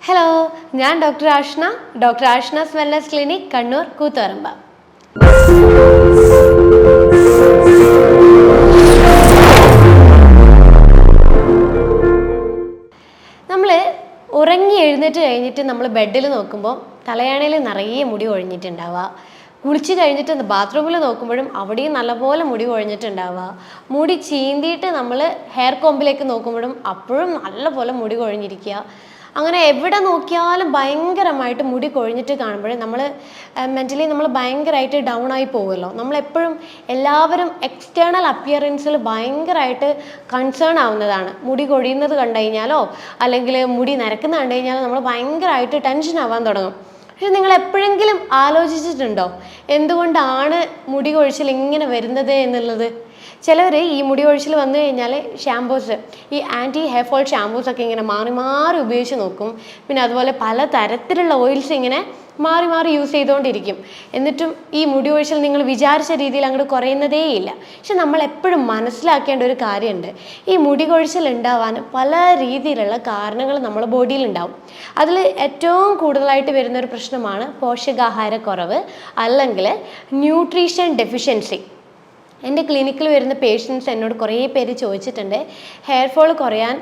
Hello, ഞാൻ doctor Ashna, doctor Ashna's wellness clinic, Kannur, Koothuparamba. നമ്മൾ ഉറങ്ങി എഴുന്നേറ്റ് കഴിഞ്ഞിട്ട് നമ്മൾ ബെഡിൽ നോക്കുമ്പോൾ തലയാണയിൽ നിറയെ മുടി കൊഴിഞ്ഞിട്ടുണ്ടാവുക. കുളിച്ച് കഴിഞ്ഞിട്ട് ബാത്റൂമിൽ നോക്കുമ്പോഴും അവിടെയും നല്ലപോലെ മുടി കൊഴിഞ്ഞിട്ടുണ്ടാവുക. മുടി ചീന്തിയിട്ട് നമ്മൾ ഹെയർ കോമ്പിലേക്ക് നോക്കുമ്പോഴും അപ്പോഴും നല്ലപോലെ മുടി കൊഴിഞ്ഞിരിക്കുക. അങ്ങനെ എവിടെ നോക്കിയാലും ഭയങ്കരമായിട്ട് മുടി കൊഴിഞ്ഞിട്ട് കാണുമ്പോഴേ നമ്മൾ മെൻ്റലി നമ്മൾ ഭയങ്കരമായിട്ട് ഡൗൺ ആയി പോകുമല്ലോ. നമ്മളെപ്പോഴും എല്ലാവരും എക്സ്റ്റേണൽ അപ്പിയറൻസിൽ ഭയങ്കരമായിട്ട് കൺസേൺ ആവുന്നതാണ്. മുടി കൊഴിയുന്നത് കണ്ടു കഴിഞ്ഞാലോ അല്ലെങ്കിൽ മുടി നരക്കുന്നത് കണ്ടു കഴിഞ്ഞാലോ നമ്മൾ ഭയങ്കരമായിട്ട് ടെൻഷൻ ആവാൻ തുടങ്ങും. പക്ഷെ നിങ്ങൾ എപ്പോഴെങ്കിലും ആലോചിച്ചിട്ടുണ്ടോ എന്തുകൊണ്ടാണ് മുടി കൊഴിച്ചിൽ ഇങ്ങനെ വരുന്നത് എന്നുള്ളത്? ചിലവർ ഈ മുടി കൊഴിച്ചിൽ വന്നു കഴിഞ്ഞാൽ ഷാംപൂസ്, ഈ ആൻറ്റി ഹെയർ ഫോൾ ഷാംപൂസൊക്കെ ഇങ്ങനെ മാറി മാറി ഉപയോഗിച്ച് നോക്കും. പിന്നെ അതുപോലെ പല തരത്തിലുള്ള ഓയിൽസ് ഇങ്ങനെ മാറി മാറി യൂസ് ചെയ്തുകൊണ്ടിരിക്കും. എന്നിട്ടും ഈ മുടി കൊഴിച്ചിൽ നിങ്ങൾ വിചാരിച്ച രീതിയിൽ അങ്ങോട്ട് കുറയുന്നതേയില്ല. പക്ഷെ നമ്മൾ എപ്പോഴും മനസ്സിലാക്കേണ്ട ഒരു കാര്യമുണ്ട്, ഈ മുടി കൊഴിച്ചിൽ ഉണ്ടാവാൻ പല രീതിയിലുള്ള കാരണങ്ങൾ നമ്മുടെ ബോഡിയിൽ ഉണ്ടാവും. അതിൽ ഏറ്റവും കൂടുതലായിട്ട് വരുന്നൊരു പ്രശ്നമാണ് പോഷകാഹാരക്കുറവ് അല്ലെങ്കിൽ ന്യൂട്രീഷൻ ഡെഫിഷ്യൻസി. എൻ്റെ ക്ലിനിക്കിൽ വരുന്ന പേഷ്യൻസ് എന്നോട് കുറേ പേര് ചോദിച്ചിട്ടുണ്ട്, ഹെയർ ഫോൾ കുറയാൻ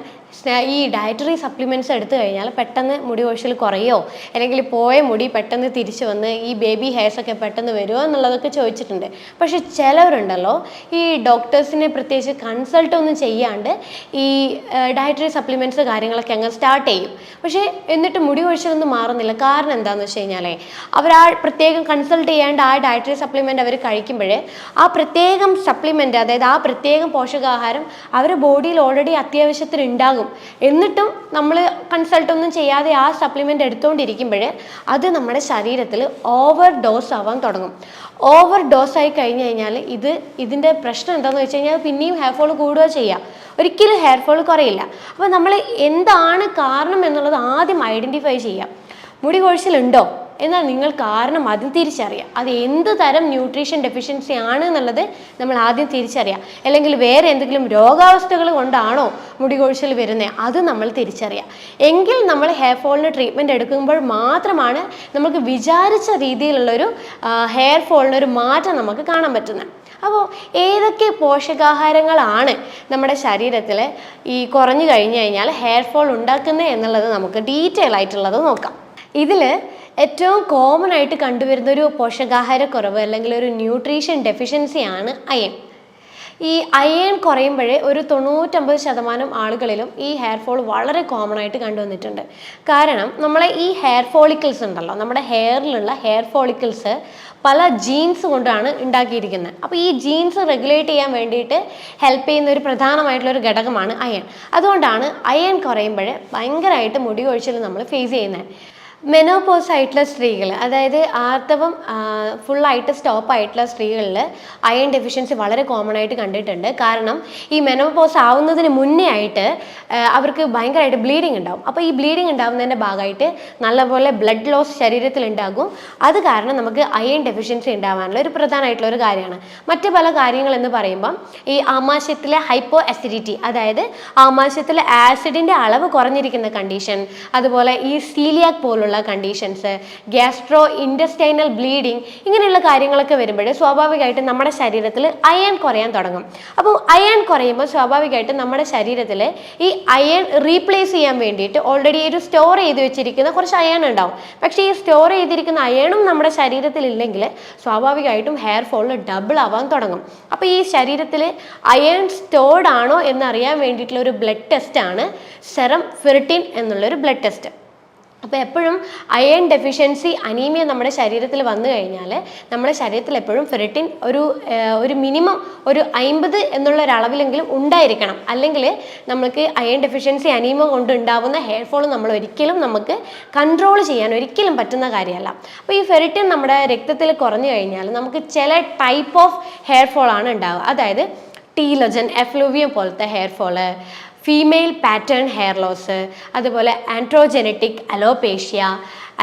ഈ ഡയറ്ററി സപ്ലിമെൻറ്റ്സ് എടുത്തു കഴിഞ്ഞാൽ പെട്ടെന്ന് മുടി കൊഴിച്ചിൽ കുറയോ, അല്ലെങ്കിൽ പോയ മുടി പെട്ടെന്ന് തിരിച്ചു വന്ന് ഈ ബേബി ഹെയർസൊക്കെ പെട്ടെന്ന് വരുമോ എന്നുള്ളതൊക്കെ ചോദിച്ചിട്ടുണ്ട്. പക്ഷെ ചിലവരുണ്ടല്ലോ ഈ ഡോക്ടേഴ്സിനെ പ്രത്യേകിച്ച് കൺസൾട്ട് ഒന്നും ചെയ്യാണ്ട് ഈ ഡയറ്ററി സപ്ലിമെൻറ്റ്സ് കാര്യങ്ങളൊക്കെ അങ്ങ് സ്റ്റാർട്ട് ചെയ്യും. പക്ഷേ എന്നിട്ട് മുടി കൊഴിച്ചിലൊന്നും മാറുന്നില്ല. കാരണം എന്താണെന്ന് വെച്ച് കഴിഞ്ഞാൽ അവർ ആ പ്രത്യേകം കൺസൾട്ട് ചെയ്യാണ്ട് ആ ഡയറ്ററി സപ്ലിമെൻറ്റ് അവർ കഴിക്കുമ്പോഴേ ആ പ്രത്യേകം സപ്ലിമെൻറ്റ്, അതായത് ആ പ്രത്യേകം പോഷകാഹാരം അവരുടെ ബോഡിയിൽ ഓൾറെഡി അത്യാവശ്യത്തിന് ഉണ്ടാകും. എന്നിട്ടും നമ്മൾ കൺസൾട്ടൊന്നും ചെയ്യാതെ ആ സപ്ലിമെൻ്റ് എടുത്തുകൊണ്ടിരിക്കുമ്പോൾ അത് നമ്മുടെ ശരീരത്തിൽ ഓവർ ഡോസ് ആവാൻ തുടങ്ങും. ഓവർ ഡോസ് ആയി കഴിഞ്ഞ് കഴിഞ്ഞാൽ ഇതിൻ്റെ പ്രശ്നം എന്താണെന്ന് വെച്ച് കഴിഞ്ഞാൽ പിന്നെയും ഹെയർ ഫോൾ കൂടുക ചെയ്യുക, ഒരിക്കലും ഹെയർ ഫോൾ കുറയില്ല. അപ്പോൾ നമ്മൾ എന്താണ് കാരണം എന്നുള്ളത് ആദ്യം ഐഡൻറ്റിഫൈ ചെയ്യാം. മുടി കൊഴിച്ചിലുണ്ടോ എന്നാൽ നിങ്ങൾ കാരണം ആദ്യം തിരിച്ചറിയാം. അത് എന്ത് തരം ന്യൂട്രീഷൻ ഡെഫിഷ്യൻസി ആണ് എന്നുള്ളത് നമ്മൾ ആദ്യം തിരിച്ചറിയാം. അല്ലെങ്കിൽ വേറെ എന്തെങ്കിലും രോഗാവസ്ഥകൾ കൊണ്ടാണോ മുടി കൊഴിച്ചിൽ വരുന്നത്, അത് നമ്മൾ തിരിച്ചറിയാം. എങ്കിൽ നമ്മൾ ഹെയർ ഫോളിന് ട്രീറ്റ്മെൻറ്റ് എടുക്കുമ്പോൾ മാത്രമാണ് നമുക്ക് വിചാരിച്ച രീതിയിലുള്ളൊരു ഹെയർ ഫോളിനൊരു മാറ്റം നമുക്ക് കാണാൻ പറ്റുന്നത്. അപ്പോൾ ഏതൊക്കെ പോഷകാഹാരങ്ങളാണ് നമ്മുടെ ശരീരത്തിൽ ഈ കുറഞ്ഞു കഴിഞ്ഞു കഴിഞ്ഞാൽ ഹെയർ ഫോൾ ഉണ്ടാക്കുന്നത് എന്നുള്ളത് നമുക്ക് ഡീറ്റെയിൽ ആയിട്ടുള്ളത് നോക്കാം. ഇതിൽ ഏറ്റവും കോമൺ ആയിട്ട് കണ്ടുവരുന്നൊരു പോഷകാഹാരക്കുറവ് അല്ലെങ്കിൽ ഒരു ന്യൂട്രീഷൻ ഡെഫിഷ്യൻസിയാണ് അയൺ. ഈ അയൺ കുറയുമ്പോഴേ ഒരു 99% ആളുകളിലും ഈ ഹെയർ ഫോൾ വളരെ കോമൺ ആയിട്ട് കണ്ടുവന്നിട്ടുണ്ട്. കാരണം നമ്മളെ ഈ ഹെയർ ഫോളിക്കിൾസ് ഉണ്ടല്ലോ, നമ്മുടെ ഹെയറിലുള്ള ഹെയർ ഫോളിക്കിൾസ് പല ജീൻസ് കൊണ്ടാണ് ഉണ്ടാക്കിയിരിക്കുന്നത്. അപ്പോൾ ഈ ജീൻസ് റെഗുലേറ്റ് ചെയ്യാൻ വേണ്ടിയിട്ട് ഹെൽപ്പ് ചെയ്യുന്ന ഒരു പ്രധാനമായിട്ടുള്ളൊരു ഘടകമാണ് അയൺ. അതുകൊണ്ടാണ് അയൺ കുറയുമ്പോൾ ഭയങ്കരമായിട്ട് മുടി കൊഴിച്ചിൽ നമ്മൾ ഫേസ് ചെയ്യുന്നത്. മെനോപോസ് ആയിട്ടുള്ള സ്ത്രീകൾ, അതായത് ആർത്തവം ഫുള്ളായിട്ട് സ്റ്റോപ്പ് ആയിട്ടുള്ള സ്ത്രീകളിൽ അയൺ ഡെഫിഷ്യൻസി വളരെ കോമൺ ആയിട്ട് കണ്ടിട്ടുണ്ട്. കാരണം ഈ മെനോപോസ് ആവുന്നതിന് മുന്നേ ആയിട്ട് അവർക്ക് ഭയങ്കരമായിട്ട് ബ്ലീഡിങ് ഉണ്ടാവും. അപ്പോൾ ഈ ബ്ലീഡിങ് ഉണ്ടാവുന്നതിൻ്റെ ഭാഗമായിട്ട് നല്ലപോലെ ബ്ലഡ് ലോസ് ശരീരത്തിൽ ഉണ്ടാകും. അത് കാരണം നമുക്ക് അയൺ ഡെഫിഷ്യൻസി ഉണ്ടാവാനുള്ള ഒരു പ്രധാനമായിട്ടുള്ള ഒരു കാര്യമാണ്. മറ്റ് പല കാര്യങ്ങൾ എന്ന് പറയുമ്പം ഈ ആമാശയത്തിലെ ഹൈപ്പോ അസിഡിറ്റി, അതായത് ആമാശയത്തിലെ ആസിഡിൻ്റെ അളവ് കുറഞ്ഞിരിക്കുന്ന കണ്ടീഷൻ, അതുപോലെ ഈ സീലിയാക് പോലുള്ള കണ്ടീഷൻസ്, ഗ്യാസ്ട്രോ ഇൻറ്റസ്റ്റൈനൽ ബ്ലീഡിങ്, ഇങ്ങനെയുള്ള കാര്യങ്ങളൊക്കെ വരുമ്പോൾ സ്വാഭാവികമായിട്ടും നമ്മുടെ ശരീരത്തിൽ അയൺ കുറയാൻ തുടങ്ങും. അപ്പോൾ അയൺ കുറയുമ്പോൾ സ്വാഭാവികമായിട്ടും നമ്മുടെ ശരീരത്തിൽ ഈ അയൺ റീപ്ലേസ് ചെയ്യാൻ വേണ്ടിയിട്ട് ഓൾറെഡി ഒരു സ്റ്റോർ ചെയ്ത് വെച്ചിരിക്കുന്ന കുറച്ച് അയൺ ഉണ്ടാവും. പക്ഷേ ഈ സ്റ്റോർ ചെയ്തിരിക്കുന്ന അയണും നമ്മുടെ ശരീരത്തിൽ ഇല്ലെങ്കിൽ സ്വാഭാവികമായിട്ടും ഹെയർ ഫോളിൽ ഡബിൾ ആവാൻ തുടങ്ങും. അപ്പോൾ ഈ ശരീരത്തിൽ അയൺ സ്റ്റോർഡ് ആണോ എന്നറിയാൻ വേണ്ടിയിട്ടുള്ള ഒരു ബ്ലഡ് ടെസ്റ്റാണ് സെറം ഫെറിറ്റിൻ എന്നുള്ളൊരു ബ്ലഡ് ടെസ്റ്റ്. അപ്പോൾ എപ്പോഴും അയൺ ഡെഫിഷ്യൻസി അനീമിയ നമ്മുടെ ശരീരത്തിൽ വന്നു കഴിഞ്ഞാൽ നമ്മുടെ ശരീരത്തിൽ എപ്പോഴും ഫെറിറ്റിൻ ഒരു മിനിമം ഒരു 50 എന്നുള്ളൊരളവിലെങ്കിലും ഉണ്ടായിരിക്കണം. അല്ലെങ്കിൽ നമുക്ക് അയൺ ഡെഫിഷ്യൻസി അനീമിയ കൊണ്ട് ഉണ്ടാവുന്ന ഹെയർ ഫോൾ നമ്മൾ ഒരിക്കലും നമുക്ക് കൺട്രോൾ ചെയ്യാൻ ഒരിക്കലും പറ്റുന്ന കാര്യമല്ല. അപ്പോൾ ഈ ഫെറിറ്റിൻ നമ്മുടെ രക്തത്തിൽ കുറഞ്ഞു കഴിഞ്ഞാൽ നമുക്ക് ചില ടൈപ്പ് ഓഫ് ഹെയർ ഫോൾ ആണ് ഉണ്ടാവുക. അതായത് ടീലോജൻ, എഫ്ലൂവിയം പോലത്തെ hair fall, female pattern hair loss, അതുപോലെ ആൻഡ്രോജനറ്റിക് അലോപേഷ്യ,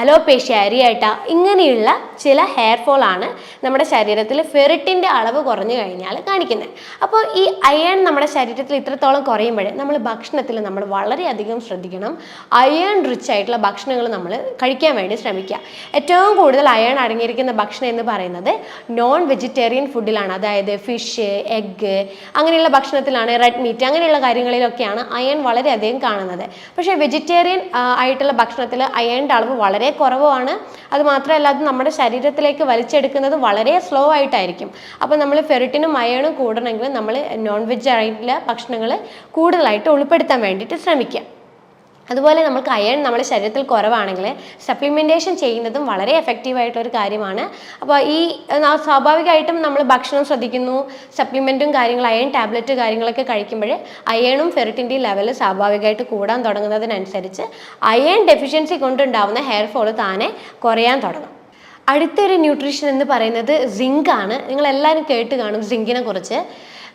അലോപേഷ്യ, അരിയാട്ട, ഇങ്ങനെയുള്ള ചില ഹെയർ ഫോൾ ആണ് നമ്മുടെ ശരീരത്തിൽ ഫെറിറ്റിൻ്റെ അളവ് കുറഞ്ഞു കഴിഞ്ഞാൽ കാണിക്കുന്നത്. അപ്പോൾ ഈ അയൺ നമ്മുടെ ശരീരത്തിൽ ഇത്രത്തോളം കുറയുമ്പോഴേ നമ്മൾ ഭക്ഷണത്തിൽ നമ്മൾ വളരെയധികം ശ്രദ്ധിക്കണം. അയൺ റിച്ച് ആയിട്ടുള്ള ഭക്ഷണങ്ങൾ നമ്മൾ കഴിക്കാൻ വേണ്ടി ശ്രമിക്കുക. ഏറ്റവും കൂടുതൽ അയൺ അടങ്ങിയിരിക്കുന്ന ഭക്ഷണം എന്ന് പറയുന്നത് നോൺ വെജിറ്റേറിയൻ ഫുഡിലാണ്. അതായത് ഫിഷ്, എഗ്ഗ് അങ്ങനെയുള്ള ഭക്ഷണത്തിലാണ്, റെഡ് മീറ്റ് അങ്ങനെയുള്ള കാര്യങ്ങളിലൊക്കെയാണ് അയൺ വളരെയധികം കാണുന്നത്. പക്ഷേ വെജിറ്റേറിയൻ ആയിട്ടുള്ള ഭക്ഷണത്തിൽ അയണിൻ്റെ അളവ് വളരെ കുറവാണ്. അത് മാത്രമല്ല അത് നമ്മുടെ ശരീരത്തിലേക്ക് വലിച്ചെടുക്കുന്നത് വളരെ സ്ലോ ആയിട്ടായിരിക്കും. അപ്പോൾ നമ്മൾ ഫെറിറ്റിനും അയണും കൂടണമെങ്കിൽ നമ്മൾ നോൺ വെജ് ആയിട്ടുള്ള ഭക്ഷണങ്ങൾ കൂടുതലായിട്ട് ഉൾപ്പെടുത്താൻ വേണ്ടിയിട്ട് ശ്രമിക്കുക. അതുപോലെ നമുക്ക് അയൺ നമ്മുടെ ശരീരത്തിൽ കുറവാണെങ്കിൽ സപ്ലിമെൻറ്റേഷൻ ചെയ്യുന്നതും വളരെ എഫക്റ്റീവായിട്ടുള്ളൊരു കാര്യമാണ്. അപ്പോൾ ഈ സ്വാഭാവികമായിട്ടും നമ്മൾ ഭക്ഷണം ശ്രദ്ധിക്കുന്നു, സപ്ലിമെൻറ്റും കാര്യങ്ങൾ അയൺ ടാബ്ലറ്റ് കാര്യങ്ങളൊക്കെ കഴിക്കുമ്പോൾ അയണും ഫെറിറ്റിൻ്റെയും ലെവൽ സ്വാഭാവികമായിട്ട് കൂടാൻ തുടങ്ങുന്നതിനനുസരിച്ച് അയൺ ഡെഫിഷ്യൻസി കൊണ്ടുണ്ടാവുന്ന ഹെയർ ഫോൾ താനെ കുറയാൻ തുടങ്ങും. അടുത്തൊരു ന്യൂട്രീഷൻ എന്ന് പറയുന്നത് സിങ്ക് ആണ്. നിങ്ങളെല്ലാവരും കേട്ട് കാണും സിങ്കിനെ കുറിച്ച്.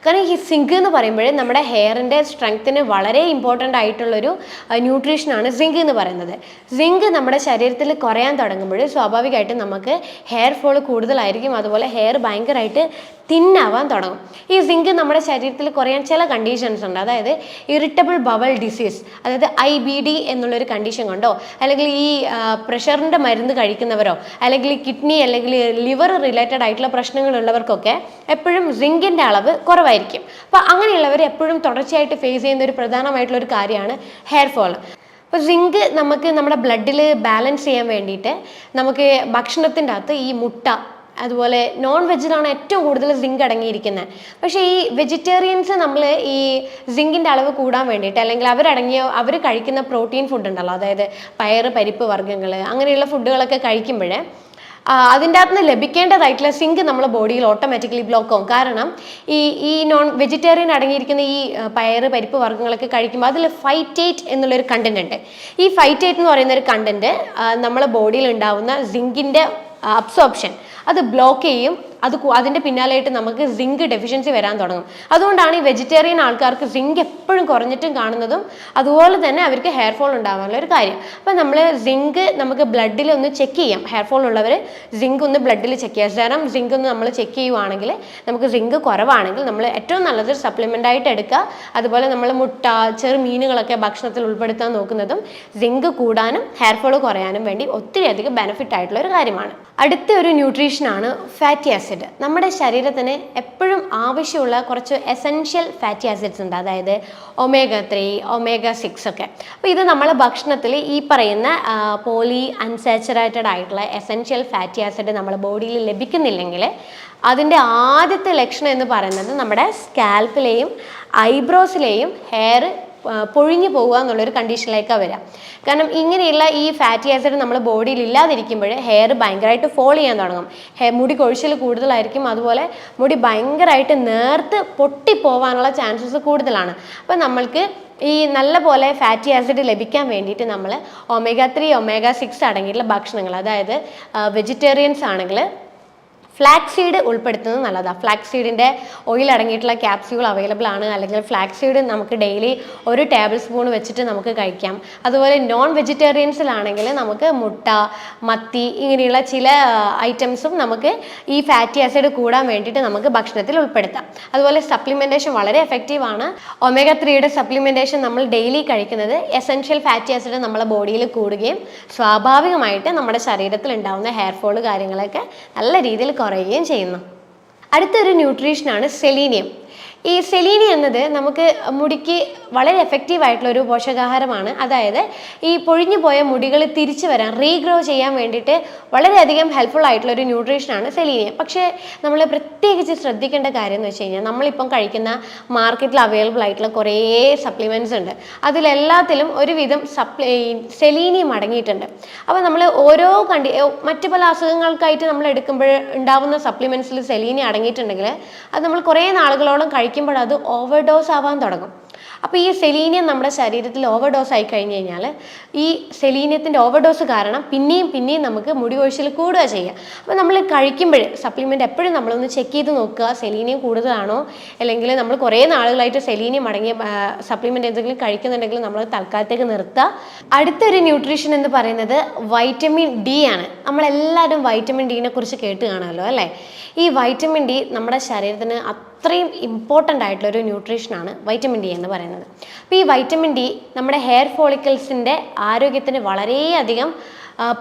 കാരണം ഈ സിങ്ക് എന്ന് പറയുമ്പോൾ നമ്മുടെ ഹെയറിൻ്റെ സ്ട്രെങ്ത്തിന് വളരെ ഇമ്പോർട്ടൻ്റ് ആയിട്ടുള്ളൊരു ന്യൂട്രീഷനാണ് സിങ്ക് എന്ന് പറയുന്നത്. സിങ്ക് നമ്മുടെ ശരീരത്തിൽ കുറയാൻ തുടങ്ങുമ്പോൾ സ്വാഭാവികമായിട്ടും നമുക്ക് ഹെയർ ഫോൾ കൂടുതലായിരിക്കും. അതുപോലെ ഹെയർ ഭയങ്കരമായിട്ട് തിന്നാവാൻ തുടങ്ങും. ഈ സിങ്ക് നമ്മുടെ ശരീരത്തിൽ കുറയാൻ ചില കണ്ടീഷൻസ് ഉണ്ട്. അതായത് ഇറിറ്റബിൾ ബവൽ ഡിസീസ്, അതായത് IBD എന്നുള്ളൊരു കണ്ടീഷൻ കൊണ്ടോ, അല്ലെങ്കിൽ ഈ പ്രഷറിൻ്റെ മരുന്ന് കഴിക്കുന്നവരോ, അല്ലെങ്കിൽ കിഡ്നി അല്ലെങ്കിൽ ലിവർ റിലേറ്റഡ് ആയിട്ടുള്ള പ്രശ്നങ്ങളുള്ളവർക്കൊക്കെ എപ്പോഴും സിങ്കിൻ്റെ അളവ് കുറവായിരിക്കും. അപ്പോൾ അങ്ങനെയുള്ളവർ എപ്പോഴും തുടർച്ചയായിട്ട് ഫേസ് ചെയ്യുന്ന ഒരു പ്രധാനമായിട്ടുള്ളൊരു കാര്യമാണ് ഹെയർ ഫോൾ. അപ്പോൾ സിങ്ക് നമുക്ക് നമ്മുടെ ബ്ലഡിൽ ബാലൻസ് ചെയ്യാൻ വേണ്ടിയിട്ട് നമുക്ക് ഭക്ഷണത്തിൻ്റെ അകത്ത് ഈ മുട്ട, അതുപോലെ നോൺ വെജിലാണ് ഏറ്റവും കൂടുതൽ സിങ്ക് അടങ്ങിയിരിക്കുന്നത്. പക്ഷേ ഈ വെജിറ്റേറിയൻസ് നമ്മൾ ഈ സിങ്കിൻ്റെ അളവ് കൂടാൻ വേണ്ടിയിട്ട്, അല്ലെങ്കിൽ അവർ കഴിക്കുന്ന പ്രോട്ടീൻ ഫുഡ് ഉണ്ടല്ലോ, അതായത് പയറ്, പരിപ്പ് വർഗ്ഗങ്ങൾ അങ്ങനെയുള്ള ഫുഡുകളൊക്കെ കഴിക്കുമ്പോൾ അതിൻ്റെ അകത്ത് നിന്ന് ലഭിക്കേണ്ടതായിട്ടുള്ള സിങ്ക് നമ്മുടെ ബോഡിയിൽ ഓട്ടോമാറ്റിക്കലി ബ്ലോക്ക് ആവും. കാരണം ഈ നോൺ വെജിറ്റേറിയൻ അടങ്ങിയിരിക്കുന്ന ഈ പയറ്, പരിപ്പ് വർഗ്ഗങ്ങളൊക്കെ കഴിക്കുമ്പോൾ അതിൽ ഫൈറ്റേറ്റ് എന്നുള്ളൊരു കണ്ടന്റ് ഉണ്ട്. ഈ ഫൈറ്റേറ്റ് എന്ന് പറയുന്ന ഒരു കണ്ടന്റ് നമ്മുടെ ബോഡിയിൽ ഉണ്ടാവുന്ന സിങ്കിൻ്റെ അബ്സോർപ്ഷൻ അത് ബ്ലോക്ക് ചെയ്യും. അതിൻ്റെ പിന്നാലെയായിട്ട് നമുക്ക് സിങ്ക് ഡെഫിഷ്യൻസി വരാൻ തുടങ്ങും. അതുകൊണ്ടാണ് ഈ വെജിറ്റേറിയൻ ആൾക്കാർക്ക് സിങ്ക് എപ്പോഴും കുറഞ്ഞിട്ടും കാണുന്നതും അതുപോലെ തന്നെ അവർക്ക് ഹെയർ ഫോൾ ഉണ്ടാകാനുള്ള ഒരു കാര്യം. അപ്പം നമ്മൾ സിങ്ക് നമുക്ക് ബ്ലഡിൽ ഒന്ന് ചെക്ക് ചെയ്യാം. ഹെയർ ഫോൾ ഉള്ളവർ സിങ്ക് ഒന്ന് ബ്ലഡിൽ ചെക്ക് ചെയ്യുക. സെറം സിങ്ക് ഒന്ന് നമ്മൾ ചെക്ക് ചെയ്യുവാണെങ്കിൽ നമുക്ക് സിങ്ക് കുറവാണെങ്കിൽ നമ്മൾ ഏറ്റവും നല്ലത് സപ്ലിമെൻ്റ് ആയിട്ട് എടുക്കുക. അതുപോലെ നമ്മൾ മുട്ട, ചെറു മീനുകളൊക്കെ ഭക്ഷണത്തിൽ ഉൾപ്പെടുത്താൻ നോക്കുന്നതും സിങ്ക് കൂടാനും ഹെയർ ഫോൾ കുറയാനും വേണ്ടി ഒത്തിരി അധികം ബെനിഫിറ്റ് ആയിട്ടുള്ള ഒരു കാര്യമാണ്. അടുത്ത ഒരു ന്യൂട്രീഷനാണ് ഫാറ്റി ആസിഡ്. നമ്മുടെ ശരീരത്തിന് എപ്പോഴും ആവശ്യമുള്ള കുറച്ച് എസെൻഷ്യൽ ഫാറ്റി ആസിഡ്സ് ഉണ്ട്. അതായത് omega-3, omega-6 ഒക്കെ. അപ്പോൾ ഇത് നമ്മൾ ഭക്ഷണത്തിൽ ഈ പറയുന്ന പോളി അൺസാച്ചുറേറ്റഡ് ആയിട്ടുള്ള എസെൻഷ്യൽ ഫാറ്റി ആസിഡ് നമ്മുടെ ബോഡിയിൽ ലഭിക്കുന്നില്ലെങ്കിൽ അതിൻ്റെ ആദ്യത്തെ ലക്ഷണം എന്ന് പറയുന്നത് നമ്മുടെ സ്കാൽപ്പിലെയും ഐബ്രോസിലെയും ഹെയർ പൊഴിഞ്ഞു പോകുക എന്നുള്ളൊരു കണ്ടീഷനിലേക്കാണ് വരിക. കാരണം ഇങ്ങനെയുള്ള ഈ ഫാറ്റി ആസിഡ് നമ്മുടെ ബോഡിയിൽ ഇല്ലാതിരിക്കുമ്പോൾ ഹെയർ ഭയങ്കരമായിട്ട് ഫോൾ ചെയ്യാൻ തുടങ്ങും. മുടി കൊഴിച്ചിൽ കൂടുതലായിരിക്കും. അതുപോലെ മുടി ഭയങ്കരമായിട്ട് നേർത്ത് പൊട്ടിപ്പോവാനുള്ള ചാൻസസ് കൂടുതലാണ്. അപ്പം നമ്മൾക്ക് ഈ നല്ല പോലെ ഫാറ്റി ആസിഡ് ലഭിക്കാൻ വേണ്ടിയിട്ട് നമ്മൾ omega-3, omega-6 അടങ്ങിയിട്ടുള്ള ഭക്ഷണങ്ങൾ, അതായത് വെജിറ്റേറിയൻസ് ആണെങ്കിൽ ഫ്ലാക്സ് സീഡ് ഉൾപ്പെടുത്തുന്നത് നല്ലതാണ്. ഫ്ലാക്സ് സീഡിൻ്റെ ഓയിൽ അടങ്ങിയിട്ടുള്ള ക്യാപ്സ്യൂൾ അവൈലബിൾ ആണ്. അല്ലെങ്കിൽ ഫ്ലാക്സ് സീഡ് നമുക്ക് ഡെയിലി 1 ടേബിൾ സ്പൂൺ വെച്ചിട്ട് നമുക്ക് കഴിക്കാം. അതുപോലെ നോൺ വെജിറ്റേറിയൻസിലാണെങ്കിൽ നമുക്ക് മുട്ട, മത്തി ഇങ്ങനെയുള്ള ചില ഐറ്റംസും നമുക്ക് ഈ ഫാറ്റി ആസിഡ് കൂടാൻ വേണ്ടിയിട്ട് നമുക്ക് ഭക്ഷണത്തിൽ ഉൾപ്പെടുത്താം. അതുപോലെ സപ്ലിമെൻറ്റേഷൻ വളരെ എഫക്റ്റീവാണ്. omega-3യുടെ സപ്ലിമെൻറ്റേഷൻ നമ്മൾ ഡെയിലി കഴിക്കുന്നത് എസെൻഷ്യൽ ഫാറ്റി ആസിഡ് നമ്മളെ ബോഡിയിൽ കൂടുകയും സ്വാഭാവികമായിട്ട് നമ്മുടെ ശരീരത്തിൽ ഉണ്ടാകുന്ന ഹെയർ ഫോൾ കാര്യങ്ങളൊക്കെ നല്ല രീതിയിൽ കുറയുകയും ചെയ്യുന്നു. അടുത്തൊരു ന്യൂട്രീഷനാണ് സെലീനിയം. ഈ സെലീനിയം എന്നത് നമുക്ക് മുടിക്ക് വളരെ എഫക്റ്റീവ് ആയിട്ടുള്ള ഒരു പോഷകാഹാരമാണ്. അതായത് ഈ പൊഴിഞ്ഞു പോയ മുടികൾ തിരിച്ചു വരാൻ, റീഗ്രോ ചെയ്യാൻ വേണ്ടിയിട്ട് വളരെയധികം ഹെൽപ്ഫുൾ ആയിട്ടുള്ള ഒരു ന്യൂട്രീഷനാണ് സെലീനിയം. പക്ഷേ നമ്മൾ പ്രത്യേകിച്ച് ശ്രദ്ധിക്കേണ്ട കാര്യം എന്ന് വെച്ച് കഴിഞ്ഞാൽ നമ്മളിപ്പം കഴിക്കുന്ന മാർക്കറ്റിൽ അവൈലബിൾ ആയിട്ടുള്ള കുറേ സപ്ലിമെൻറ്റ്സ് ഉണ്ട്. അതിലെല്ലാത്തിലും ഒരുവിധം സെലീനിയം അടങ്ങിയിട്ടുണ്ട്. അപ്പോൾ നമ്മൾ ഓരോ മറ്റു പല അസുഖങ്ങൾക്കായിട്ട് നമ്മൾ എടുക്കുമ്പോൾ ഉണ്ടാവുന്ന സപ്ലിമെൻറ്റ്സിൽ സെലീനിയം അടങ്ങിയിട്ടുണ്ടെങ്കിൽ അത് നമ്മൾ കുറേ നാളുകളോളം കഴിക്കുമ്പോൾ അത് ഓവർഡോസ് ആവാൻ തുടങ്ങും. അപ്പോൾ ഈ സെലീനിയം നമ്മുടെ ശരീരത്തിൽ ഓവർഡോസ് ആയി കഴിഞ്ഞ് കഴിഞ്ഞാൽ ഈ സെലീനിയത്തിൻ്റെ ഓവർഡോസ് കാരണം പിന്നെയും നമുക്ക് മുടി കൊഴിച്ചിൽ കൂടുക ചെയ്യുക. അപ്പോൾ നമ്മൾ കഴിക്കുമ്പോൾ സപ്ലിമെൻ്റ് എപ്പോഴും നമ്മളൊന്ന് ചെക്ക് ചെയ്ത് നോക്കുക, സെലീനിയം കൂടുതലാണോ, അല്ലെങ്കിൽ നമ്മൾ കുറേ നാളുകളായിട്ട് സെലീനിയം അടങ്ങിയ സപ്ലിമെൻ്റ് എന്തെങ്കിലും കഴിക്കുന്നുണ്ടെങ്കിൽ നമ്മൾ തൽക്കാലത്തേക്ക് നിർത്തുക. അടുത്തൊരു ന്യൂട്രീഷൻ എന്ന് പറയുന്നത് വൈറ്റമിൻ ഡി ആണ്. നമ്മളെല്ലാവരും വൈറ്റമിൻ ഡിനെ കുറിച്ച് കേട്ട് കാണുമല്ലോ അല്ലേ. ഈ വൈറ്റമിൻ ഡി നമ്മുടെ ശരീരത്തിന് അത്രയും ഇമ്പോർട്ടൻ്റ് ആയിട്ടുള്ളൊരു ന്യൂട്രീഷനാണ് വൈറ്റമിൻ ഡി എന്ന് പറയുന്നത്. അപ്പോൾ ഈ വൈറ്റമിൻ ഡി നമ്മുടെ ഹെയർ ഫോളിക്കിൾസിൻ്റെ ആരോഗ്യത്തിന് വളരെയധികം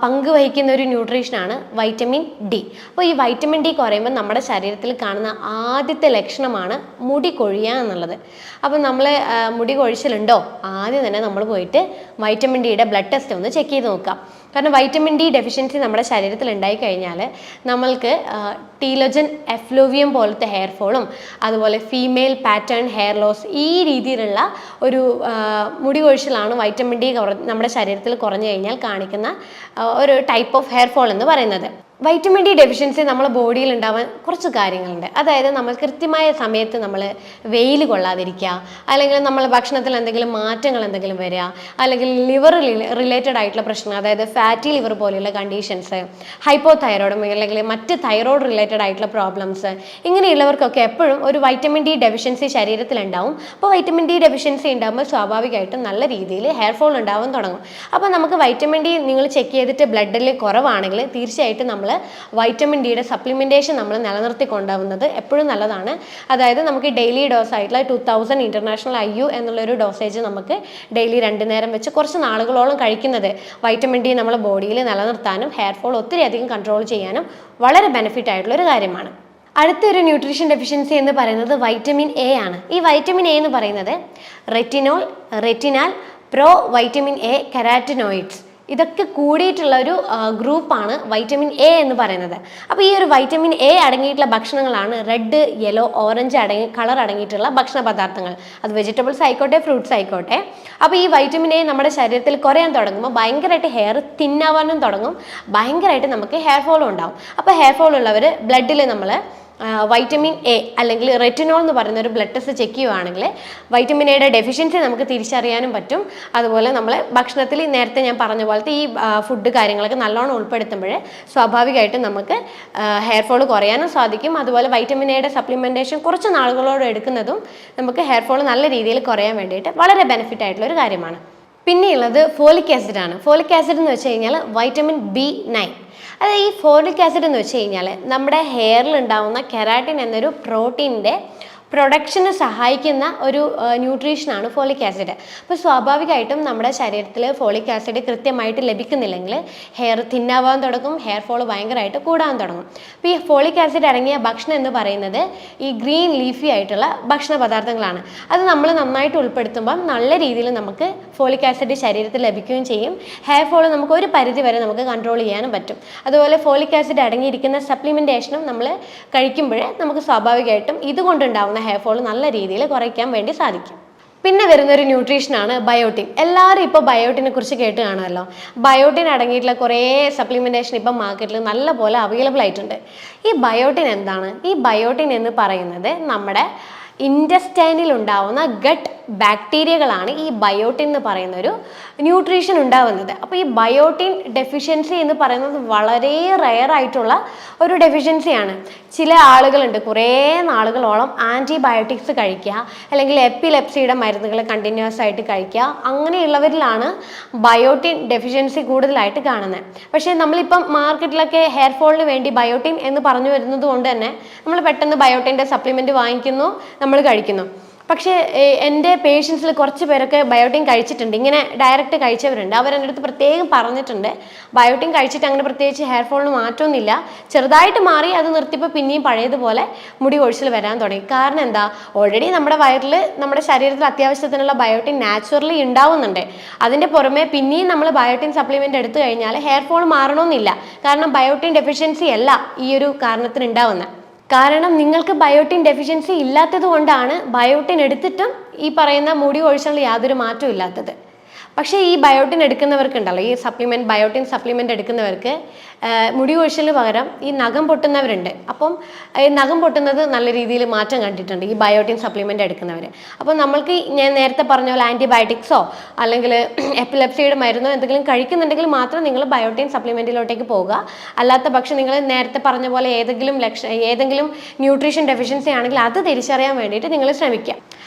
പങ്ക് വഹിക്കുന്ന ഒരു ന്യൂട്രീഷനാണ് വൈറ്റമിൻ ഡി. അപ്പോൾ ഈ വൈറ്റമിൻ ഡി കുറയുമ്പോൾ നമ്മുടെ ശരീരത്തിൽ കാണുന്ന ആദ്യത്തെ ലക്ഷണമാണ് മുടി കൊഴിയുക എന്നുള്ളത്. അപ്പോൾ നമ്മൾ മുടി കൊഴിച്ചിലുണ്ടോ, ആദ്യം തന്നെ നമ്മൾ പോയിട്ട് വൈറ്റമിൻ ഡിയുടെ ബ്ലഡ് ടെസ്റ്റ് ഒന്ന് ചെക്ക് ചെയ്ത് നോക്കാം. കാരണം വൈറ്റമിൻ ഡി ഡെഫിഷ്യൻസി നമ്മുടെ ശരീരത്തിൽ ഉണ്ടായി കഴിഞ്ഞാൽ നമ്മൾക്ക് ടീലോജൻ എഫ്ലൂവിയം പോലത്തെ ഹെയർ ഫോളും അതുപോലെ ഫീമെയിൽ പാറ്റേൺ ഹെയർ ലോസ് ഈ രീതിയിലുള്ള ഒരു മുടി കൊഴിച്ചിലാണ് വൈറ്റമിൻ ഡി നമ്മുടെ ശരീരത്തിൽ കുറഞ്ഞു കഴിഞ്ഞാൽ കാണിക്കുന്ന ഒരു ടൈപ്പ് ഓഫ് ഹെയർ ഫോൾ എന്ന് പറയുന്നത്. വൈറ്റമിൻ ഡി ഡെഫിഷ്യൻസി നമ്മുടെ ബോഡിയിൽ ഉണ്ടാവാൻ കുറച്ച് കാര്യങ്ങളുണ്ട്. അതായത് നമ്മൾ കൃത്യമായ സമയത്ത് നമ്മൾ വെയിൽ കൊള്ളാതിരിക്കുക, അല്ലെങ്കിൽ നമ്മൾ ഭക്ഷണത്തിൽ എന്തെങ്കിലും മാറ്റങ്ങൾ എന്തെങ്കിലും വരിക, അല്ലെങ്കിൽ ലിവർ റിലേറ്റഡ് ആയിട്ടുള്ള പ്രശ്നങ്ങൾ, അതായത് ഫാറ്റി ലിവർ പോലെയുള്ള കണ്ടീഷൻസ്, ഹൈപ്പോതൈറോയിഡും അല്ലെങ്കിൽ മറ്റ് തൈറോയ്ഡ് റിലേറ്റഡ് ആയിട്ടുള്ള പ്രോബ്ലംസ്, ഇങ്ങനെയുള്ളവർക്കൊക്കെ എപ്പോഴും ഒരു വൈറ്റമിൻ ഡി ഡെഫിഷ്യൻസി ശരീരത്തിൽ ഉണ്ടാവും. അപ്പോൾ വൈറ്റമിൻ ഡി ഡെഫിഷ്യൻസി ഉണ്ടാകുമ്പോൾ സ്വാഭാവികമായിട്ടും നല്ല രീതിയിൽ ഹെയർ ഫോൾ ഉണ്ടാവാൻ തുടങ്ങും. അപ്പോൾ നമുക്ക് വൈറ്റമിൻ ഡി നിങ്ങൾ ചെക്ക് ചെയ്തിട്ട് ബ്ലഡിൽ കുറവാണെങ്കിൽ തീർച്ചയായിട്ടും നമ്മൾ വൈറ്റമിൻ ഡിയുടെ സപ്ലിമെൻറ്റേഷൻ നമ്മൾ നിലനിർത്തി കൊണ്ടുപോകുന്നത് എപ്പോഴും നല്ലതാണ്. അതായത് നമുക്ക് ഡെയിലി ഡോസ് ആയിട്ടുള്ള 2000 ഇൻ്റർനാഷണൽ IU എന്നുള്ളൊരു ഡോസേജ് നമുക്ക് ഡെയിലി 2 നേരം വെച്ച് കുറച്ച് നാളുകളോളം കഴിക്കുന്നത് വൈറ്റമിൻ ഡി നമ്മുടെ ബോഡിയിൽ നിലനിർത്താനും ഹെയർ ഫോൾ ഒത്തിരി അധികം കൺട്രോൾ ചെയ്യാനും വളരെ ബെനിഫിറ്റ് ആയിട്ടുള്ളൊരു കാര്യമാണ്. അടുത്തൊരു ന്യൂട്രീഷൻ ഡെഫിഷ്യൻസി എന്ന് പറയുന്നത് വൈറ്റമിൻ എ ആണ്. ഈ വൈറ്റമിൻ എ എന്ന് പറയുന്നത് retinol, retinal, pro vitamin A, carotenoids ഇതൊക്കെ കൂടിയിട്ടുള്ള ഒരു ഗ്രൂപ്പാണ് വൈറ്റമിൻ എ എന്ന് പറയുന്നത്. അപ്പോൾ ഈ ഒരു വൈറ്റമിൻ എ അടങ്ങിയിട്ടുള്ള ഭക്ഷണങ്ങളാണ് റെഡ്, യെല്ലോ, ഓറഞ്ച് കളർ അടങ്ങിയിട്ടുള്ള ഭക്ഷണ പദാർത്ഥങ്ങൾ. അത് വെജിറ്റബിൾസ് ആയിക്കോട്ടെ, ഫ്രൂട്ട്സ് ആയിക്കോട്ടെ. അപ്പോൾ ഈ വൈറ്റമിൻ എ നമ്മുടെ ശരീരത്തിൽ കുറയാൻ തുടങ്ങുമ്പോൾ ഭയങ്കരമായിട്ട് ഹെയർ തിന്നാവാനും തുടങ്ങും, ഭയങ്കരമായിട്ട് നമുക്ക് ഹെയർ ഫോളും ഉണ്ടാവും. അപ്പോൾ ഹെയർ ഫോൾ ഉള്ളവർ ബ്ലഡിൽ നമ്മൾ വൈറ്റമിൻ എ അല്ലെങ്കിൽ റെറ്റിനോൾ എന്ന് പറയുന്ന ഒരു ബ്ലഡ് ടെസ്റ്റ് ചെക്ക് ചെയ്യുകയാണെങ്കിൽ വൈറ്റമിൻ എയുടെ ഡെഫിഷ്യൻസി നമുക്ക് തിരിച്ചറിയാനും പറ്റും. അതുപോലെ നമ്മൾ ഭക്ഷണത്തിൽ നേരത്തെ ഞാൻ പറഞ്ഞ പോലത്തെ ഈ ഫുഡ് കാര്യങ്ങളൊക്കെ നല്ലോണം ഉൾപ്പെടുത്തുമ്പോൾ സ്വാഭാവികമായിട്ടും നമുക്ക് ഹെയർ ഫോൾ കുറയാനും സാധിക്കും. അതുപോലെ വൈറ്റമിൻ എയുടെ സപ്ലിമെൻറ്റേഷൻ കുറച്ച് നാളുകളോട് എടുക്കുന്നതും നമുക്ക് ഹെയർ ഫോൾ നല്ല രീതിയിൽ കുറയാൻ വേണ്ടിയിട്ട് വളരെ ബെനിഫിറ്റ് ആയിട്ടുള്ള ഒരു കാര്യമാണ്. പിന്നെയുള്ളത് ഫോളിക് ആസിഡ് ആണ്. ഫോളിക് ആസിഡ് എന്ന് വെച്ച് കഴിഞ്ഞാൽ വൈറ്റമിൻ B9. അതായത് ഈ ഫോളിക് ആസിഡ് എന്ന് വെച്ച് കഴിഞ്ഞാൽ നമ്മുടെ ഹെയറിൽ ഉണ്ടാകുന്ന കെരാറ്റിൻ എന്നൊരു പ്രോട്ടീൻ്റെ പ്രൊഡക്ഷന് സഹായിക്കുന്ന ഒരു ന്യൂട്രീഷനാണ് ഫോളിക് ആസിഡ്. അപ്പോൾ സ്വാഭാവികമായിട്ടും നമ്മുടെ ശരീരത്തിൽ ഫോളിക് ആസിഡ് കൃത്യമായിട്ട് ലഭിക്കുന്നില്ലെങ്കിൽ ഹെയർ തിന്നാവാൻ തുടങ്ങും, ഹെയർ ഫോൾ ഭയങ്കരമായിട്ട് കൂടാൻ തുടങ്ങും. അപ്പോൾ ഈ ഫോളിക് ആസിഡ് അടങ്ങിയ ഭക്ഷണം എന്ന് പറയുന്നത് ഈ ഗ്രീൻ ലീഫി ആയിട്ടുള്ള ഭക്ഷണ പദാർത്ഥങ്ങളാണ്. അത് നമ്മൾ നന്നായിട്ട് ഉൾപ്പെടുത്തുമ്പം നല്ല രീതിയിൽ നമുക്ക് ഫോളിക് ആസിഡ് ശരീരത്തിൽ ലഭിക്കുകയും ചെയ്യും. ഹെയർ ഫോൾ നമുക്ക് ഒരു പരിധി വരെ നമുക്ക് കൺട്രോൾ ചെയ്യാനും പറ്റും. അതുപോലെ ഫോളിക് ആസിഡ് അടങ്ങിയിരിക്കുന്ന സപ്ലിമെൻറ്റേഷനും നമ്മൾ കഴിക്കുമ്പോൾ നമുക്ക് സ്വാഭാവികമായിട്ടും ഇതുകൊണ്ടുണ്ടാവുന്ന ഹെയർ ഫോൾ നല്ല രീതിയിൽ കുറയ്ക്കാൻ വേണ്ടി സാധിക്കും. പിന്നെ വരുന്നൊരു ന്യൂട്രീഷനാണ് ബയോട്ടിൻ. എല്ലാവരും ഇപ്പോൾ ബയോട്ടിനെ കുറിച്ച് കേട്ട് കാണുമല്ലോ. ബയോട്ടിൻ അടങ്ങിയിട്ടുള്ള കുറേ സപ്ലിമെൻറ്റേഷൻ ഇപ്പം മാർക്കറ്റിൽ നല്ല പോലെ അവൈലബിൾ ആയിട്ടുണ്ട്. ഈ ബയോട്ടിൻ എന്താണ്? ഈ ബയോട്ടിൻ എന്ന് പറയുന്നത് നമ്മുടെ ഇൻറ്റസ്റ്റൈനിൽ ഉണ്ടാവുന്ന ഗട്ട് ബാക്ടീരിയകളാണ് ഈ ബയോട്ടിൻ എന്ന് പറയുന്ന ഒരു ന്യൂട്രീഷൻ ഉണ്ടാവുന്നത്. അപ്പോൾ ഈ ബയോട്ടിൻ ഡെഫിഷ്യൻസി എന്ന് പറയുന്നത് വളരെ റെയർ ആയിട്ടുള്ള ഒരു ഡെഫിഷ്യൻസിയാണ്. ചില ആളുകളുണ്ട് കുറേ നാളുകളോളം ആൻറ്റിബയോട്ടിക്സ് കഴിക്കുക, അല്ലെങ്കിൽ എപ്പിലെപ്സിയുടെ മരുന്നുകൾ കണ്ടിന്യൂസ് ആയിട്ട് കഴിക്കുക. അങ്ങനെയുള്ളവരിലാണ് ബയോട്ടിൻ ഡെഫിഷ്യൻസി കൂടുതലായിട്ട് കാണുന്നത്. പക്ഷേ നമ്മളിപ്പം മാർക്കറ്റിലൊക്കെ ഹെയർ ഫോളിന് വേണ്ടി ബയോട്ടിൻ എന്ന് പറഞ്ഞു വരുന്നത് കൊണ്ട് തന്നെ നമ്മൾ പെട്ടെന്ന് ബയോട്ടിൻ്റെ സപ്ലിമെൻറ്റ് വാങ്ങിക്കുന്നു, നമ്മൾ കഴിക്കുന്നു. പക്ഷേ എൻ്റെ പേഷ്യൻസിൽ കുറച്ച് പേരൊക്കെ ബയോട്ടിൻ കഴിച്ചിട്ടുണ്ട്, ഇങ്ങനെ ഡയറക്റ്റ് കഴിച്ചവരുണ്ട്. അവരെൻ്റെ അടുത്ത് പ്രത്യേകം പറഞ്ഞിട്ടുണ്ട് ബയോട്ടിൻ കഴിച്ചിട്ട് അങ്ങനെ പ്രത്യേകിച്ച് ഹെയർ ഫോളിന് മാറ്റമൊന്നുമില്ല, ചെറുതായിട്ട് മാറി, അത് നിർത്തിയപ്പോൾ പിന്നെയും പഴയതുപോലെ മുടി കൊഴിച്ചിൽ വരാൻ തുടങ്ങി. കാരണം എന്താ, ഓൾറെഡി നമ്മുടെ വയറിൽ നമ്മുടെ ശരീരത്തിൽ അത്യാവശ്യത്തിനുള്ള ബയോട്ടിൻ നാച്ചുറലി ഉണ്ടാവുന്നുണ്ട്. അതിൻ്റെ പുറമെ പിന്നെയും നമ്മൾ ബയോട്ടിൻ സപ്ലിമെൻ്റ് എടുത്തു കഴിഞ്ഞാൽ ഹെയർ ഫോൾ മാറണമെന്നില്ല. കാരണം ബയോട്ടിൻ ഡെഫിഷ്യൻസി അല്ല ഈ ഒരു കാരണത്തിന് ഉണ്ടാവുന്നത്. കാരണം നിങ്ങൾക്ക് ബയോട്ടിൻ ഡെഫിഷ്യൻസി ഇല്ലാത്തത് കൊണ്ടാണ് ബയോട്ടിൻ എടുത്തിട്ടും ഈ പറയുന്ന മുടി കൊഴിച്ചിൽ യാതൊരു മാറ്റവും ഇല്ലാത്തത്. പക്ഷേ ഈ ബയോട്ടിൻ എടുക്കുന്നവർക്കുണ്ടല്ലോ, ഈ ബയോട്ടിൻ സപ്ലിമെൻ്റ് എടുക്കുന്നവർക്ക് മുടി കൊഴിച്ചിലിന് പകരം ഈ നഖം പൊട്ടുന്നവരുണ്ട്. അപ്പം ഈ നഖം പൊട്ടുന്നത് നല്ല രീതിയിൽ മാറ്റം കണ്ടിട്ടുണ്ട് ഈ ബയോട്ടിൻ സപ്ലിമെൻ്റ് എടുക്കുന്നവർ. അപ്പം നമ്മൾക്ക് ഞാൻ നേരത്തെ പറഞ്ഞ പോലെ ആൻറ്റിബയോട്ടിക്സോ അല്ലെങ്കിൽ എപ്പിലെപ്സിയുടെ മരുന്നോ എന്തെങ്കിലും കഴിക്കുന്നുണ്ടെങ്കിൽ മാത്രം നിങ്ങൾ ബയോട്ടിൻ സപ്ലിമെൻറ്റിലോട്ടേക്ക് പോകുക. അല്ലാത്ത പക്ഷം നിങ്ങൾ നേരത്തെ പറഞ്ഞ പോലെ ഏതെങ്കിലും ന്യൂട്രീഷൻ ഡെഫിഷ്യൻസി ആണെങ്കിൽ അത് തിരിച്ചറിയാൻ വേണ്ടിയിട്ട് നിങ്ങൾ ശ്രമിക്കുക.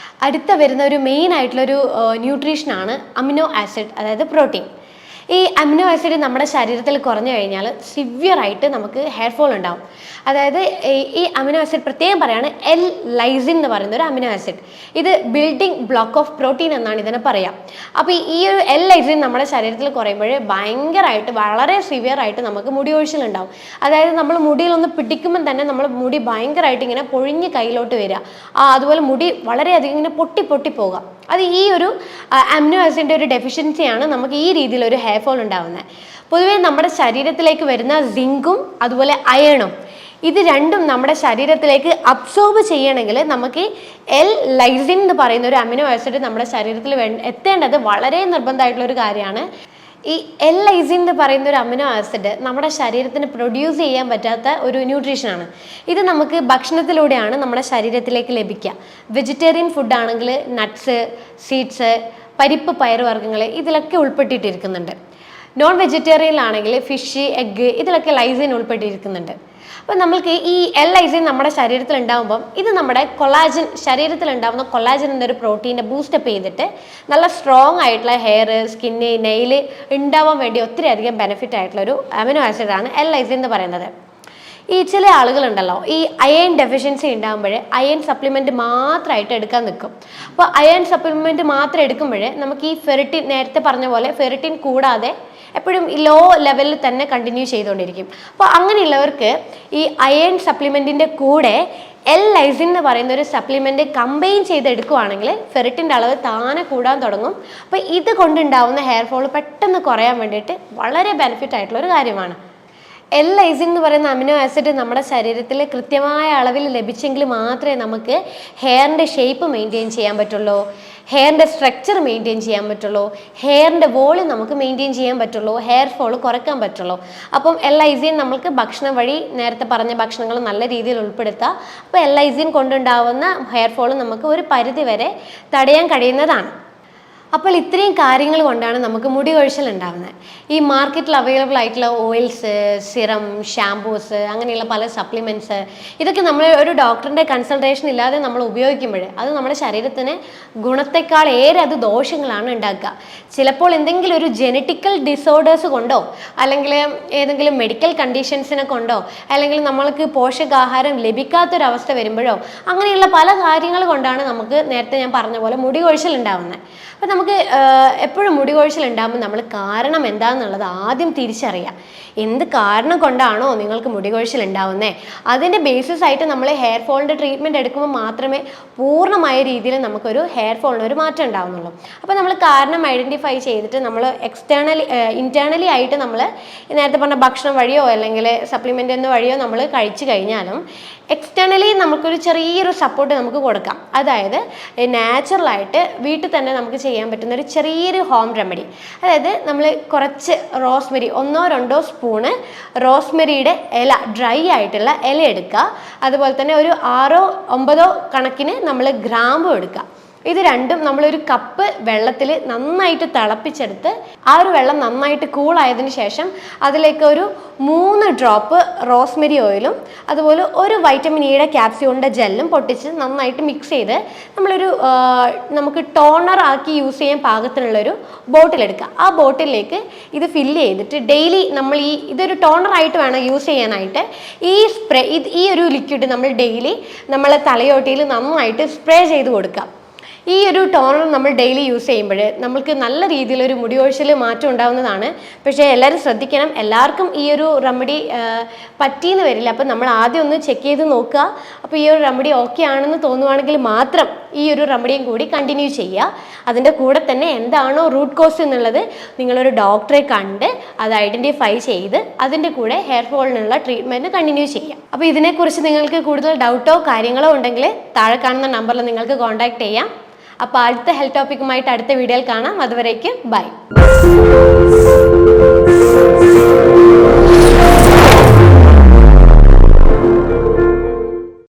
അടുത്ത വരുന്ന ഒരു മെയിൻ ആയിട്ടുള്ളൊരു ന്യൂട്രീഷനാണ് അമിനോ ആസിഡ്, അതായത് പ്രോട്ടീൻ. ഈ അമിനോ ആസിഡ് നമ്മുടെ ശരീരത്തിൽ കുറഞ്ഞു കഴിഞ്ഞാൽ സിവിയറായിട്ട് നമുക്ക് ഹെയർ ഫോൾ ഉണ്ടാവും. അതായത് ഈ അമിനോ ആസിഡ് പ്രത്യേകം പറയാണ് ലൈസിൻ എന്ന് പറയുന്ന ഒരു അമിനോ ആസിഡ്. ഇത് ബിൽഡിംഗ് ബ്ലോക്ക് ഓഫ് പ്രോട്ടീൻ എന്നാണ് ഇതിനെ പറയാം. അപ്പോൾ ഈ ഒരു ലൈസിൻ നമ്മുടെ ശരീരത്തിൽ കുറയുമ്പോൾ ഭയങ്കരമായിട്ട് വളരെ സിവിയറായിട്ട് നമുക്ക് മുടി കൊഴിച്ചിലുണ്ടാവും. അതായത് നമ്മൾ മുടിയിലൊന്ന് പിടിക്കുമ്പം തന്നെ നമ്മൾ മുടി ഭയങ്കരമായിട്ട് ഇങ്ങനെ പൊഴിഞ്ഞ് കയ്യിലോട്ട് വരിക, അതുപോലെ മുടി വളരെയധികം ഇങ്ങനെ പൊട്ടി പോകുക. അത് ഈ ഒരു അമിനോ ആസിഡിൻ്റെ ഒരു ഡെഫിഷ്യൻസിയാണ് നമുക്ക് ഈ രീതിയിലൊരു ഹെയർ ഫോൾ ഉണ്ടാകുന്നത്. പൊതുവേ നമ്മുടെ ശരീരത്തിലേക്ക് വരുന്ന സിങ്കും അതുപോലെ അയണും, ഇത് രണ്ടും നമ്മുടെ ശരീരത്തിലേക്ക് അബ്സോർബ് ചെയ്യണമെങ്കിൽ നമുക്ക് ലൈസിൻ എന്ന് പറയുന്ന ഒരു അമിനോ ആസിഡ് നമ്മുടെ ശരീരത്തിൽ എത്തേണ്ടത് വളരെ നിർബന്ധമായിട്ടുള്ളൊരു കാര്യമാണ്. ഈ ലൈസിൻ എന്ന് പറയുന്ന ഒരു അമിനോ ആസിഡ് നമ്മുടെ ശരീരത്തിന് പ്രൊഡ്യൂസ് ചെയ്യാൻ പറ്റാത്ത ഒരു ന്യൂട്രീഷനാണ്. ഇത് നമുക്ക് ഭക്ഷണത്തിലൂടെയാണ് നമ്മുടെ ശരീരത്തിലേക്ക് ലഭിക്കുക. വെജിറ്റേറിയൻ ഫുഡാണെങ്കിൽ നട്ട്സ്, സീഡ്സ്, പരിപ്പ്, പയറുവർഗ്ഗങ്ങൾ ഇതിലൊക്കെ ഉൾപ്പെട്ടിട്ടിരിക്കുന്നുണ്ട്. നോൺ വെജിറ്റേറിയനിലാണെങ്കിൽ ഫിഷ്, എഗ്ഗ് ഇതിലൊക്കെ ലൈസിൻ ഉൾപ്പെട്ടിരിക്കുന്നുണ്ട്. അപ്പം നമ്മൾക്ക് ഈ ലൈസിൻ നമ്മുടെ ശരീരത്തിൽ ഉണ്ടാകുമ്പം ഇത് നമ്മുടെ ശരീരത്തിൽ ഉണ്ടാകുന്ന കൊളാജൻ എന്നൊരു പ്രോട്ടീനെ ബൂസ്റ്റപ്പ് ചെയ്തിട്ട് നല്ല സ്ട്രോങ് ആയിട്ടുള്ള ഹെയർ, സ്കിന്ന്, നെയിൽ ഉണ്ടാവാൻ വേണ്ടി ഒത്തിരി അധികം ബെനിഫിറ്റ് ആയിട്ടുള്ള ഒരു അമിനോ ആസിഡാണ് ലൈസിൻ എന്ന് പറയുന്നത്. ഈ ചില ആളുകളുണ്ടല്ലോ, ഈ അയൺ ഡെഫിഷ്യൻസി ഉണ്ടാകുമ്പോൾ അയൺ സപ്ലിമെൻറ്റ് മാത്രമായിട്ട് എടുക്കാൻ നിൽക്കും. അപ്പോൾ അയൺ സപ്ലിമെൻറ്റ് മാത്രം എടുക്കുമ്പോൾ നമുക്ക് ഈ ഫെറിറ്റിൻ, നേരത്തെ പറഞ്ഞ പോലെ ഫെറിറ്റിൻ കൂടാതെ എപ്പോഴും ലോ ലെവലിൽ തന്നെ കണ്ടിന്യൂ ചെയ്തുകൊണ്ടിരിക്കും. അപ്പോൾ അങ്ങനെയുള്ളവർക്ക് ഈ അയൺ സപ്ലിമെൻറ്റിൻ്റെ കൂടെ ലൈസിൻ എന്ന് പറയുന്ന ഒരു സപ്ലിമെൻറ്റ് കമ്പൈൻ ചെയ്തെടുക്കുകയാണെങ്കിൽ ഫെറിറ്റിൻ്റെ അളവ് താനെ കൂടാൻ തുടങ്ങും. അപ്പോൾ ഇത് കൊണ്ടുണ്ടാവുന്ന ഹെയർ ഫോൾ പെട്ടെന്ന് കുറയാൻ വേണ്ടിയിട്ട് വളരെ ബെനിഫിറ്റ് ആയിട്ടുള്ളൊരു കാര്യമാണ്. ലൈസിൻ എന്ന് പറയുന്ന അമിനോ ആസിഡ് നമ്മുടെ ശരീരത്തിൽ കൃത്യമായ അളവിൽ ലഭിച്ചെങ്കിൽ മാത്രമേ നമുക്ക് ഹെയറിൻ്റെ ഷേപ്പ് മെയിൻറ്റെയിൻ ചെയ്യാൻ പറ്റുള്ളൂ, ഹെയറിൻ്റെ സ്ട്രക്ചർ മെയിൻറ്റെയിൻ ചെയ്യാൻ പറ്റുള്ളൂ, ഹെയറിൻ്റെ വോളിയം നമുക്ക് മെയിൻറ്റെയിൻ ചെയ്യാൻ പറ്റുള്ളൂ, ഹെയർ ഫോൾ കുറയ്ക്കാൻ പറ്റുള്ളൂ. അപ്പം ലൈസിൻ നമുക്ക് ഭക്ഷണം വഴി നേരത്തെ പറഞ്ഞ ഭക്ഷണങ്ങൾ നല്ല രീതിയിൽ ഉൾപ്പെടുത്തുക. അപ്പോൾ ലൈസിൻ കൊണ്ടുണ്ടാവുന്ന ഹെയർ ഫോൾ നമുക്ക് ഒരു പരിധി വരെ തടയാൻ കഴിയുന്നതാണ്. അപ്പോൾ ഇത്രയും കാര്യങ്ങൾ കൊണ്ടാണ് നമുക്ക് മുടി കൊഴിച്ചിൽ ഉണ്ടാകുന്നത്. ഈ മാർക്കറ്റിൽ അവൈലബിൾ ആയിട്ടുള്ള ഓയിൽസ്, സിറം, ഷാംപൂസ്, അങ്ങനെയുള്ള പല സപ്ലിമെൻറ്റ്സ്, ഇതൊക്കെ നമ്മൾ ഒരു ഡോക്ടറിൻ്റെ കൺസൾട്ടേഷൻ ഇല്ലാതെ നമ്മൾ ഉപയോഗിക്കുമ്പോൾ അത് നമ്മുടെ ശരീരത്തിന് ഗുണത്തെക്കാൾ ഏറെ അത് ദോഷങ്ങളാണ് ഉണ്ടാക്കുക. ചിലപ്പോൾ എന്തെങ്കിലും ഒരു ജെനറ്റിക്കൽ ഡിസോർഡേഴ്സ് കൊണ്ടോ അല്ലെങ്കിൽ ഏതെങ്കിലും മെഡിക്കൽ കണ്ടീഷൻസിനെ കൊണ്ടോ അല്ലെങ്കിൽ നമ്മൾക്ക് പോഷകാഹാരം ലഭിക്കാത്തൊരവസ്ഥ വരുമ്പോഴോ അങ്ങനെയുള്ള പല കാര്യങ്ങൾ കൊണ്ടാണ് നമുക്ക് നേരത്തെ ഞാൻ പറഞ്ഞ പോലെ മുടി കൊഴിച്ചിൽ ഉണ്ടാകുന്നത്. അപ്പോൾ നമുക്ക് എപ്പോഴും മുടി കൊഴിച്ചിൽ ഉണ്ടാകുമ്പോൾ നമ്മൾ കാരണം എന്താണെന്നുള്ളത് ആദ്യം തിരിച്ചറിയാം. എന്ത് കാരണം കൊണ്ടാണോ നിങ്ങൾക്ക് മുടി കൊഴിച്ചിൽ ഉണ്ടാവുന്നത് അതിൻ്റെ ബേസിസ് ആയിട്ട് നമ്മൾ ഹെയർ ഫോളിൻ്റെ ട്രീറ്റ്മെൻറ്റ് എടുക്കുമ്പോൾ മാത്രമേ പൂർണ്ണമായ രീതിയിൽ നമുക്കൊരു ഹെയർ ഫോളിന് ഒരു മാറ്റം ഉണ്ടാവുന്നുള്ളൂ. അപ്പോൾ നമ്മൾ കാരണം ഐഡൻറ്റിഫൈ ചെയ്തിട്ട് നമ്മൾ ഇൻറ്റേർണലി ആയിട്ട് നമ്മൾ നേരത്തെ പറഞ്ഞ ഭക്ഷണം വഴിയോ അല്ലെങ്കിൽ സപ്ലിമെൻ്റ് എന്ന വഴിയോ നമ്മൾ കഴിച്ചു കഴിഞ്ഞാലും എക്സ്റ്റേണലി നമുക്കൊരു ചെറിയൊരു സപ്പോർട്ട് നമുക്ക് കൊടുക്കാം. അതായത് നാച്ചുറലായിട്ട് വീട്ടിൽ തന്നെ നമുക്ക് ചെയ്യാൻ പറ്റുന്ന ഒരു ചെറിയൊരു ഹോം റെമഡി. അതായത് നമ്മൾ കുറച്ച് റോസ്മെരി 1-2 സ്പൂണ് റോസ്മെരിയുടെ ഇല, ഡ്രൈ ആയിട്ടുള്ള ഇല എടുക്കുക. അതുപോലെ തന്നെ ഒരു 6-9 കണക്കിന് നമ്മൾ ഗ്രാമ്പും എടുക്കുക. ഇത് രണ്ടും നമ്മളൊരു കപ്പ് വെള്ളത്തിൽ നന്നായിട്ട് തിളപ്പിച്ചെടുത്ത് ആ ഒരു വെള്ളം നന്നായിട്ട് കൂളായതിനു ശേഷം അതിലേക്ക് ഒരു 3 ഡ്രോപ്പ് റോസ്മെരി ഓയിലും അതുപോലെ ഒരു വൈറ്റമിൻ ഇയുടെ ക്യാപ്സ്യൂളിൻ്റെ ജെല്ലും പൊട്ടിച്ച് നന്നായിട്ട് മിക്സ് ചെയ്ത് നമുക്ക് ടോണർ ആക്കി യൂസ് ചെയ്യാൻ പാകത്തിനുള്ളൊരു ബോട്ടിലെടുക്കുക. ആ ബോട്ടിലേക്ക് ഇത് ഫില്ല് ചെയ്തിട്ട് ഡെയിലി നമ്മൾ ഇതൊരു ടോണറായിട്ട് വേണം യൂസ് ചെയ്യാനായിട്ട്. ഈ ഒരു ലിക്വിഡ് നമ്മൾ ഡെയിലി നമ്മളെ തലയോട്ടിയിൽ നന്നായിട്ട് സ്പ്രേ ചെയ്ത് കൊടുക്കുക. ഈ ഒരു ടോണർ നമ്മൾ ഡെയിലി യൂസ് ചെയ്യുമ്പോൾ നമുക്ക് നല്ല രീതിയിലൊരു മുടി കൊഴിച്ചിൽ മാറ്റം ഉണ്ടാകുന്നതാണ്. പക്ഷേ എല്ലാവരും ശ്രദ്ധിക്കണം, എല്ലാവർക്കും ഈ ഒരു റെമഡി പറ്റിയെന്ന് വരില്ല. അപ്പം നമ്മൾ ആദ്യം ഒന്ന് ചെക്ക് ചെയ്ത് നോക്കുക. അപ്പോൾ ഈ ഒരു റെമഡി ഓക്കെ ആണെന്ന് തോന്നുവാണെങ്കിൽ മാത്രം ഈ ഒരു റെമഡിയും കൂടി കണ്ടിന്യൂ ചെയ്യുക. അതിൻ്റെ കൂടെ തന്നെ എന്താണോ റൂട്ട് കോസ് എന്നുള്ളത് നിങ്ങളൊരു ഡോക്ടറെ കണ്ട് അത് ഐഡൻറ്റിഫൈ ചെയ്ത് അതിൻ്റെ കൂടെ ഹെയർ ഫോളിനുള്ള ട്രീറ്റ്മെൻറ്റ് കണ്ടിന്യൂ ചെയ്യാം. അപ്പോൾ ഇതിനെക്കുറിച്ച് നിങ്ങൾക്ക് കൂടുതൽ ഡൗട്ടോ കാര്യങ്ങളോ ഉണ്ടെങ്കിൽ താഴെ കാണുന്ന നമ്പറിൽ നിങ്ങൾക്ക് കോൺടാക്ട് ചെയ്യാം. അപ്പോൾ അടുത്ത ഹെൽത്ത് ടോപ്പിക്കുമായിട്ട് അടുത്ത വീഡിയോയിൽ കാണാം. അതുവരേക്കും ബൈ.